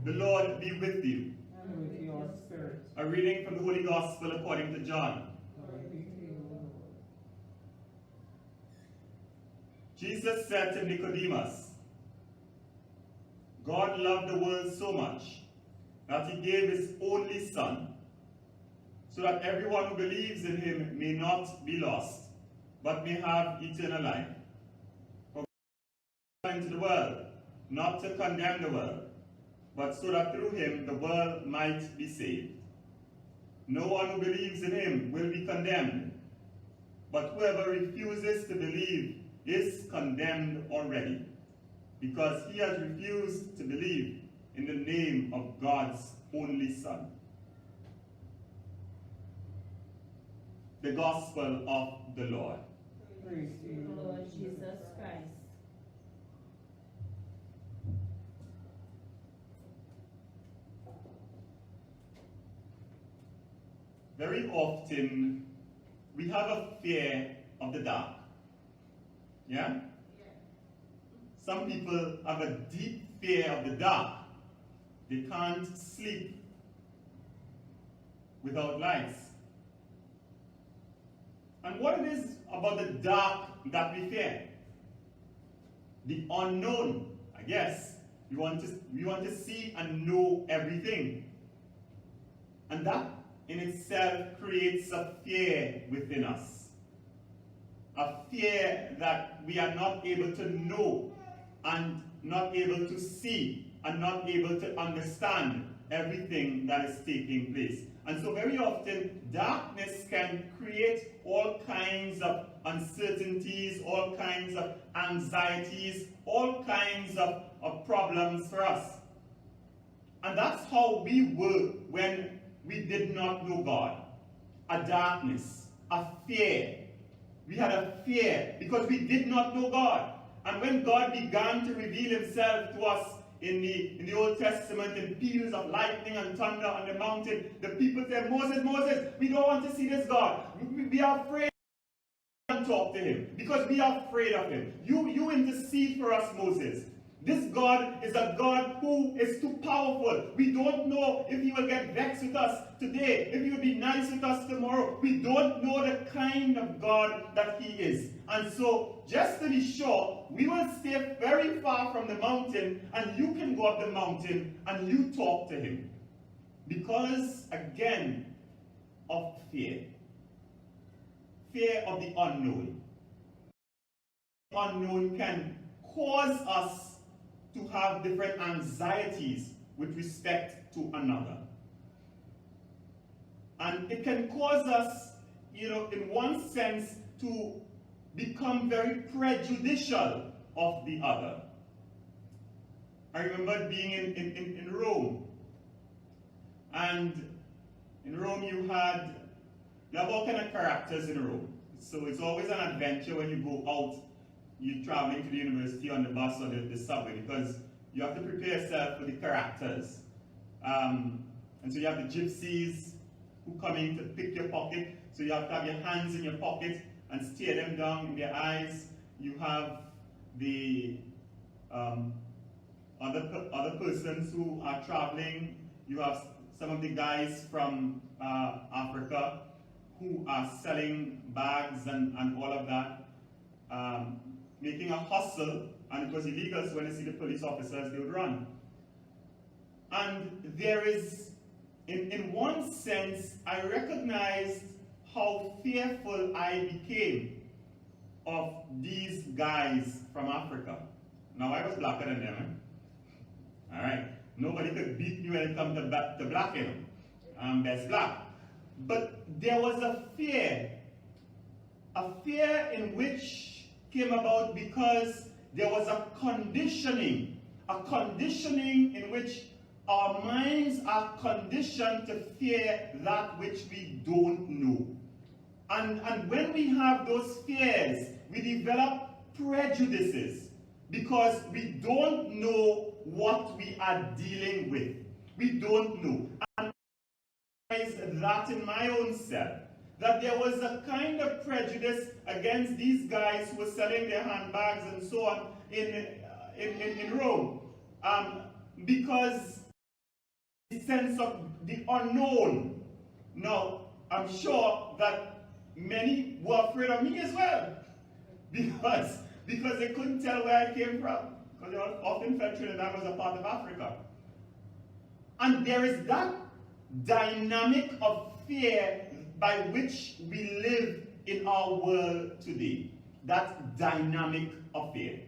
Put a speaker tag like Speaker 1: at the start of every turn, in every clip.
Speaker 1: The Lord be with you.
Speaker 2: And with your spirit.
Speaker 1: A reading from the Holy Gospel according to John.
Speaker 2: Glory be to you, Lord.
Speaker 1: Jesus said to Nicodemus, God loved the world so much that he gave his only Son, so that everyone who believes in him may not be lost, but may have eternal life. For God came into the world, not to condemn the world, but so that through him the world might be saved. No one who believes in him will be condemned, but whoever refuses to believe is condemned already, because he has refused to believe in the name of God's only Son. The Gospel of the Lord.
Speaker 2: Praise to you,
Speaker 3: Lord Jesus Christ.
Speaker 1: Very often, we have a fear of the dark. Yeah? Some people have a deep fear of the dark. They can't sleep without lights. And what it is about the dark that we fear? The unknown, I guess. We want to see and know everything. And that in itself creates a fear within us. A fear that we are not able to know and not able to see and not able to understand everything that is taking place. And so very often, darkness can create all kinds of uncertainties, all kinds of anxieties, all kinds of problems for us. And that's how we were when we did not know God. A darkness, a fear. We had a fear because we did not know God. And when God began to reveal himself to us in the Old Testament, in peals of lightning and thunder on the mountain, the people said, Moses, Moses, we don't want to see this God. We are afraid to talk to him because we are afraid of him. You intercede for us, Moses. This God is a God who is too powerful. We don't know if he will get vexed with us today, if he will be nice with us tomorrow. We don't know the kind of God that he is. And so, just to be sure, we will stay very far from the mountain, and you can go up the mountain and you talk to him. Because, again, of fear. Fear of the unknown. The unknown can cause us to have different anxieties with respect to another. And it can cause us, in one sense, to become very prejudicial of the other. I remember being in Rome. And in Rome you have all kind of characters in Rome. So it's always an adventure when you go out. You're traveling to the university on the bus or the subway, because you have to prepare yourself for the characters. And so you have the gypsies who come in to pick your pocket. So you have to have your hands in your pocket and stare them down in their eyes. You have the other persons who are traveling. You have some of the guys from Africa who are selling bags and all of that. Making a hustle, and it was illegal, so when they see the police officers, they would run. And there is, in one sense, I recognized how fearful I became of these guys from Africa. Now, I was blacker than them. All right? Nobody could beat me when it comes to blacking. I'm best black. But there was a fear in which came about because there was a conditioning in which our minds are conditioned to fear that which we don't know. And when we have those fears, we develop prejudices because we don't know what we are dealing with. We don't know. And I realized that in my own self, that there was a kind of prejudice against these guys who were selling their handbags and so on in Rome. Because the sense of the unknown. Now, I'm sure that many were afraid of me as well, because they couldn't tell where I came from, because they often felt Trinidad was a part of Africa. And there is that dynamic of fear by which we live in our world today. That dynamic of fear.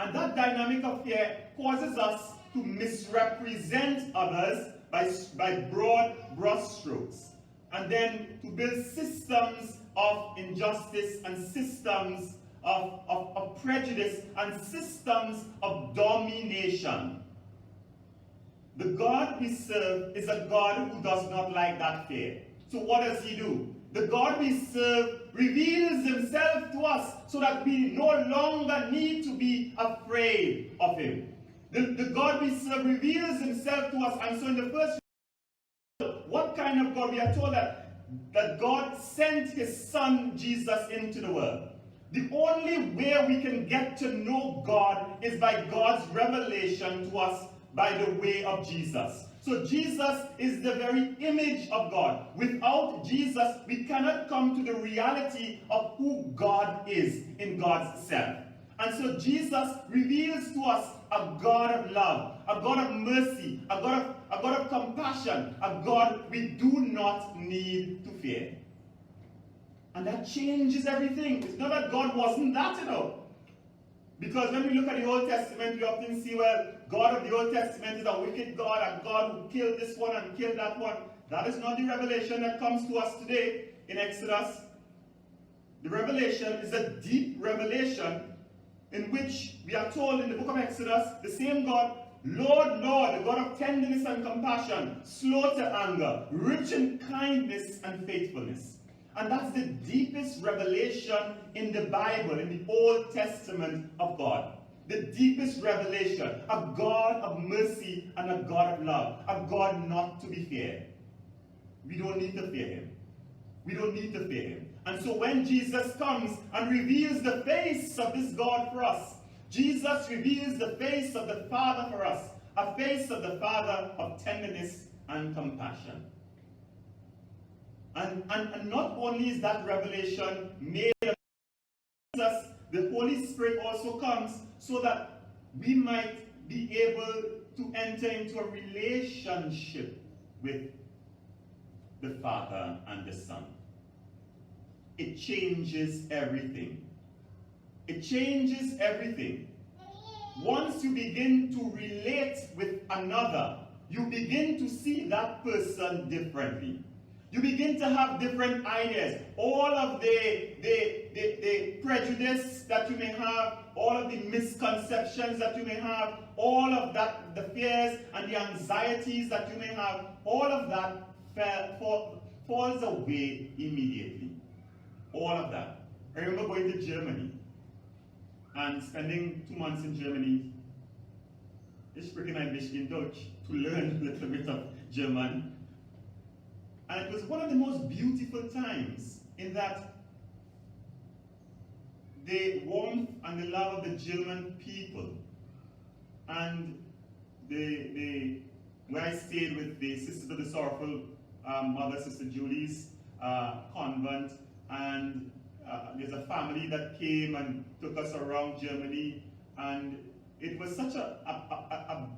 Speaker 1: And that dynamic of fear causes us to misrepresent others by broad brushstrokes, and then to build systems of injustice and systems of prejudice and systems of domination. The God we serve is a God who does not like that fear. So what does he do? The God we serve reveals himself to us so that we no longer need to be afraid of him. The God we serve reveals himself to us. And so in the first, what kind of God? We are told that God sent his son Jesus into the world. The only way we can get to know God is by God's revelation to us by the way of Jesus. So Jesus is the very image of God. Without Jesus, we cannot come to the reality of who God is in God's self. And so Jesus reveals to us a God of love, a God of mercy, a God of compassion, a God we do not need to fear. And that changes everything. It's not that God wasn't that, Because when we look at the Old Testament, we often see, well, God of the Old Testament is a wicked God, a God who killed this one and killed that one. That is not the revelation that comes to us today in Exodus. The revelation is a deep revelation in which we are told in the book of Exodus, the same God, Lord, Lord, the God of tenderness and compassion, slow to anger, rich in kindness and faithfulness. And that's the deepest revelation in the Bible, in the Old Testament of God. The deepest revelation, a God of mercy and a God of love, a God not to be feared. We don't need to fear him. We don't need to fear him. And so when Jesus comes and reveals the face of this God for us, Jesus reveals the face of the Father for us, a face of the Father of tenderness and compassion. And not only is that revelation made of Jesus, the Holy Spirit also comes so that we might be able to enter into a relationship with the Father and the Son. It changes everything. It changes everything. Once you begin to relate with another, you begin to see that person differently. You begin to have different ideas. All of the prejudice that you may have, all of the misconceptions that you may have, all of that, the fears and the anxieties that you may have, all of that falls away immediately. All of that. I remember going to Germany and spending 2 months in Germany. Ich spreche ein bisschen Deutsch, to learn a little bit of German. And it was one of the most beautiful times in that the warmth and the love of the German people, and where I stayed with the Sisters of the Sorrowful Mother, Sister Julie's convent, and there's a family that came and took us around Germany, and it was such a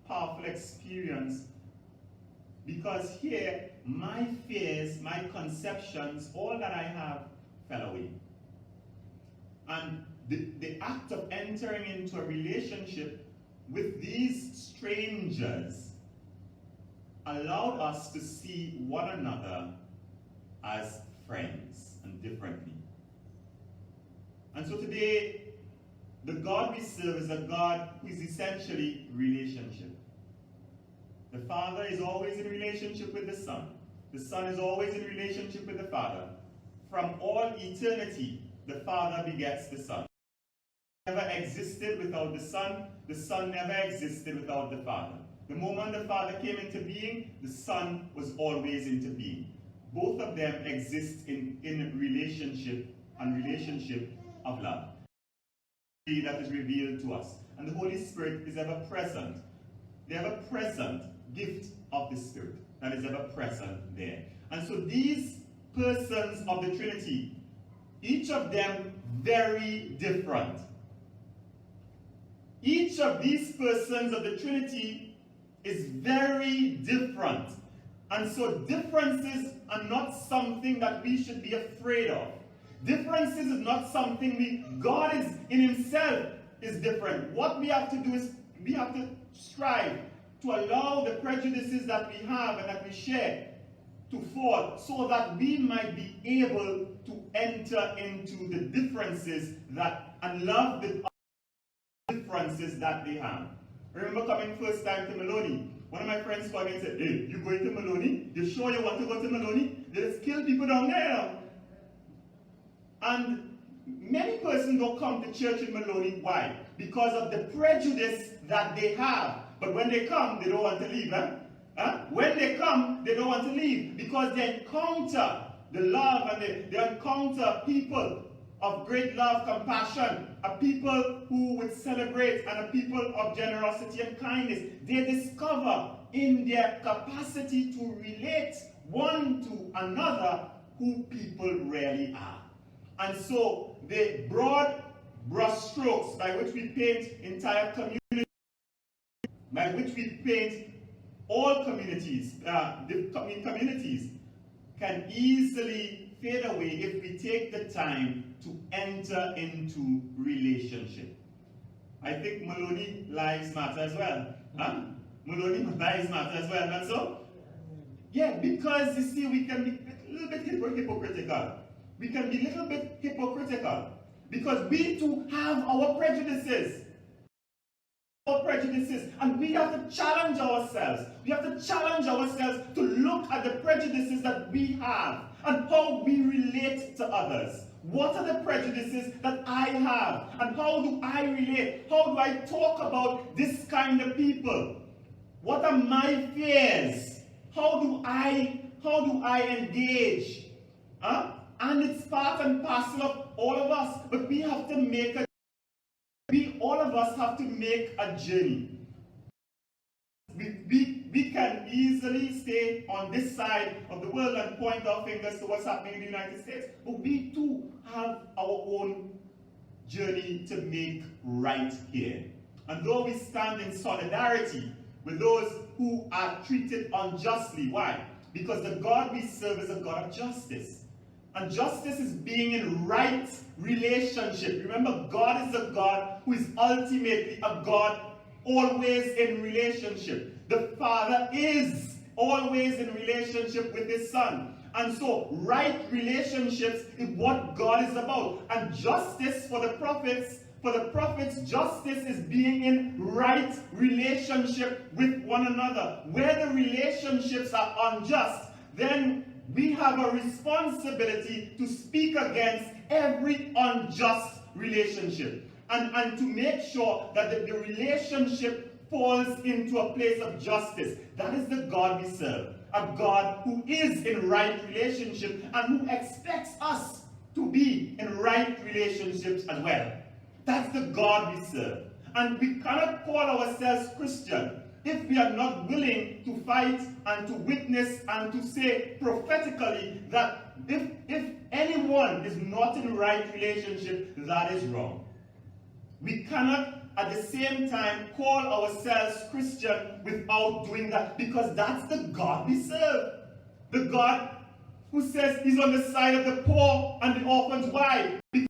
Speaker 1: powerful experience. Because here, my fears, my conceptions, all that I have fell away. And the act of entering into a relationship with these strangers allowed us to see one another as friends and differently. And so today, the God we serve is a God who is essentially relationship. The Father is always in relationship with the Son. The Son is always in relationship with the Father. From all eternity, the Father begets the Son. The Father never existed without the Son never existed without the Father. The moment the Father came into being, the Son was always into being. Both of them exist in relationship and relationship of love. That is revealed to us. And the Holy Spirit is ever present. they have a present gift of the Spirit that is ever present there. And so these persons of the Trinity, each of them very different. Each of these persons of the Trinity is very different. And so differences are not something that we should be afraid of. Differences is not something God is in himself is different. What we have to do is we have to strive to allow the prejudices that we have and that we share to fall, so that we might be able to enter into the differences that and love the differences that they have. I remember coming first time to Maloney. One of my friends called me and said, "Hey, you going to Maloney? You sure you want to go to Maloney? They just kill people down there." And many persons don't come to church in Maloney. Why? Because of the prejudice that they have. But when they come, they don't want to leave. When they come, they don't want to leave because they encounter the love and they encounter people of great love, compassion, a people who would celebrate and a people of generosity and kindness. They discover in their capacity to relate one to another who people really are. And so the broad brushstrokes by which we paint entire communities, by which we paint all communities, communities can easily fade away if we take the time to enter into relationship. I think Maloney lives matter as well. Maloney lives matter as well, not so? Yeah, because you see, we can be a little bit hypocritical. We can be a little bit hypocritical because we too have our prejudices. And we have to challenge ourselves. We have to challenge ourselves to look at the prejudices that we have and how we relate to others. What are the prejudices that I have? And how do I relate? How do I talk about this kind of people? What are my fears? How do I engage? And it's part and parcel of all of us. But we have to all of us have to make a journey. We can easily stay on this side of the world and point our fingers to what's happening in the United States. But we too have our own journey to make right here. And though we stand in solidarity with those who are treated unjustly, why? Because the God we serve is a God of justice. And justice is being in right relationship. Remember, God is a God who is ultimately a God always in relationship. The Father is always in relationship with his Son. And so, right relationships is what God is about. And justice for the prophets, justice is being in right relationship with one another. Where the relationships are unjust, then we have a responsibility to speak against every unjust relationship and to make sure that the relationship falls into a place of justice. That is the God we serve. A God who is in right relationship and who expects us to be in right relationships as well. That's the God we serve. And we cannot call ourselves Christian if we are not willing to fight and to witness and to say prophetically that if anyone is not in right relationship, that is wrong. We cannot at the same time call ourselves Christian without doing that, because that's the God we serve. The God who says he's on the side of the poor and the orphans. Why? Because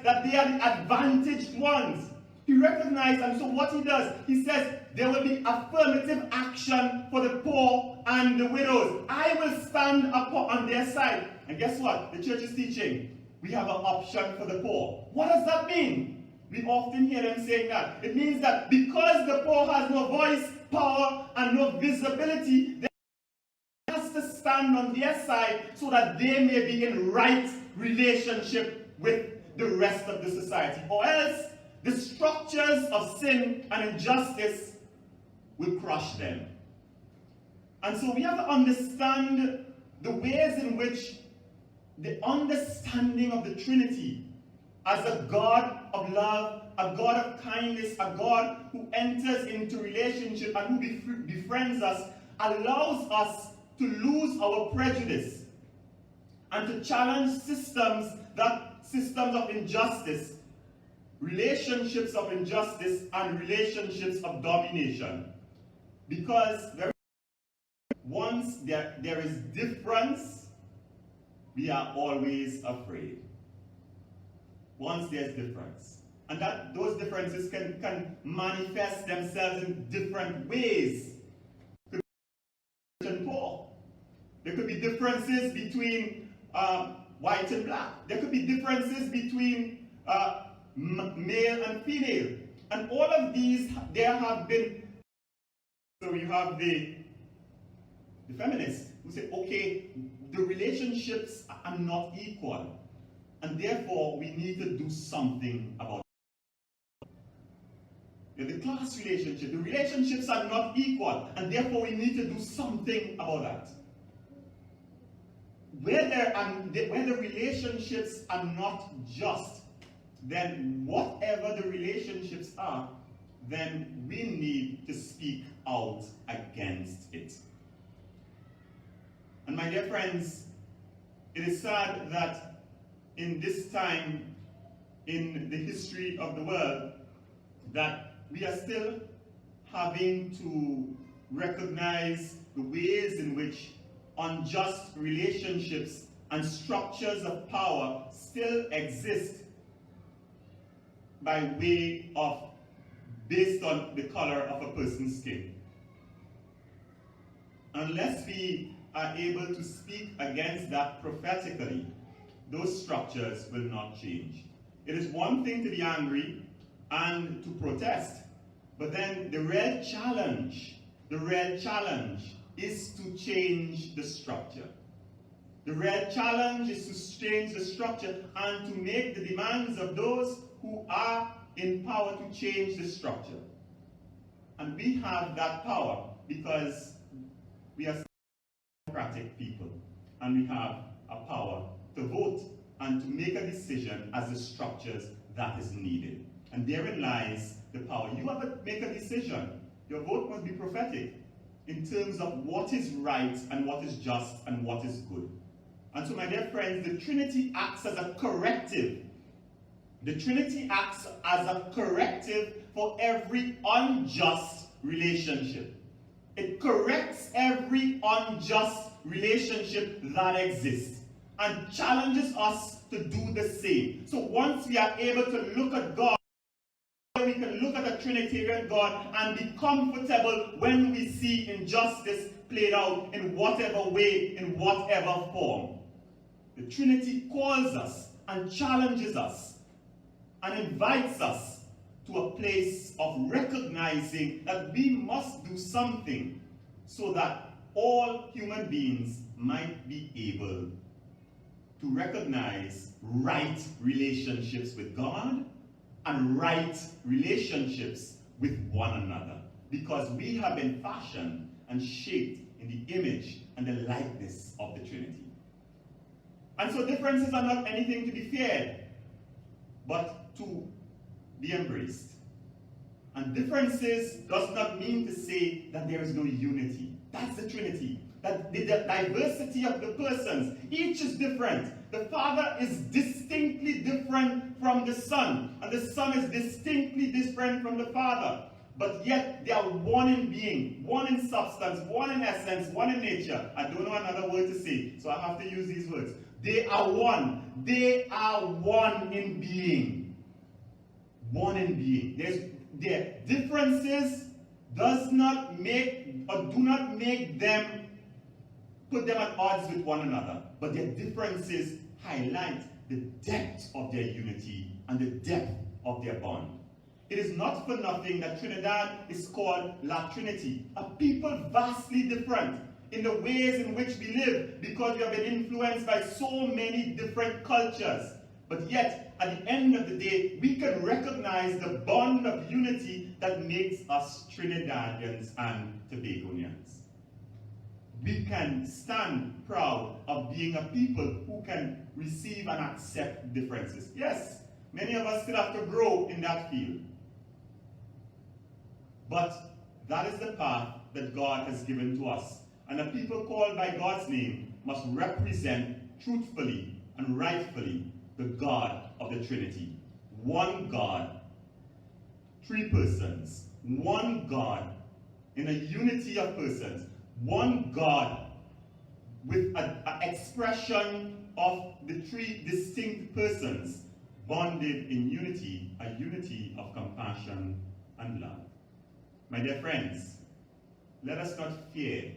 Speaker 1: that they are the advantaged ones. He recognized, and so what he does, he says, there will be affirmative action for the poor and the widows. I will stand up on their side. And guess what? The church is teaching. We have an option for the poor. What does that mean? We often hear them saying that. It means that because the poor has no voice, power, and no visibility, they have to stand on their side so that they may be in right relationship with the rest of the society. Or else, the structures of sin and injustice will crush them. And so we have to understand the ways in which the understanding of the Trinity as a God of love a God of kindness, a God who enters into relationship and who befriends us, allows us to lose our prejudice and to challenge systems of injustice, relationships of injustice, and relationships of domination. Because once there is difference, we are always afraid. Once there's difference. And that those differences can manifest themselves in different ways. Could be rich and poor. There could be differences between white and black. There could be differences between male and female. And all of these, there have been. So you have the feminists who say, okay, the relationships are not equal, and therefore we need to do something about it. The class relationship, the relationships are not equal, and therefore we need to do something about that. Where the relationships are not just, then whatever the relationships are, then we need to speak out against it. And my dear friends, it is sad that in this time in the history of the world that we are still having to recognize the ways in which unjust relationships and structures of power still exist by way of based on the color of a person's skin. Unless we are able to speak against that prophetically, those structures will not change. It is one thing to be angry and to protest, but then the real challenge is to change the structure. The real challenge is to change the structure and to make the demands of those who are in power to change the structure. And we have that power because we are democratic people, and we have a power to vote and to make a decision as the structures that is needed. And therein lies the power. You have to make a decision. Your vote must be prophetic in terms of what is right and what is just and what is good. And so, my dear friends, the Trinity acts as a corrective. The Trinity acts as a corrective for every unjust relationship. It corrects every unjust relationship that exists and challenges us to do the same. So once we are able to look at God, we can look at a Trinitarian God and be comfortable when we see injustice played out in whatever way, in whatever form. The Trinity calls us and challenges us and invites us to a place of recognizing that we must do something so that all human beings might be able to recognize right relationships with God and right relationships with one another, because we have been fashioned and shaped in the image and the likeness of the Trinity. And so differences are not anything to be feared, but to be embraced. And differences does not mean to say that there is no unity. That's the Trinity. That the diversity of the persons, each is different. The Father is distinctly different from the Son, and the Son is distinctly different from the Father. But yet they are one in being, one in substance, one in essence, one in nature. I don't know another word to say, so I have to use these words. They are one. They are one in being. One in being. Their differences does not make or do not make them put them at odds with one another, but their differences highlight the depth of their unity and the depth of their bond. It is not for nothing that Trinidad is called La Trinity, a people vastly different in the ways in which we live, because we have been influenced by so many different cultures. But yet, at the end of the day, we can recognize the bond of unity that makes us Trinidadians and Tobagonians. We can stand proud of being a people who can receive and accept differences. Yes, Many of us still have to grow in that field. But that is the path that God has given to us. And the people called by God's name must represent truthfully and rightfully the God of the Trinity. One God, three persons, one God in a unity of persons, one God with an expression of the three distinct persons bonded in unity, a unity of compassion and love. My dear friends, let us not fear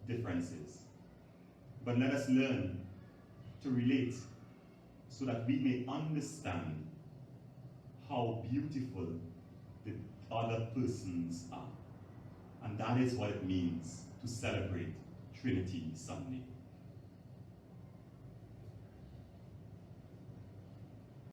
Speaker 1: differences, but let us learn to relate so that we may understand how beautiful the other persons are. And that is what it means to celebrate Trinity Sunday.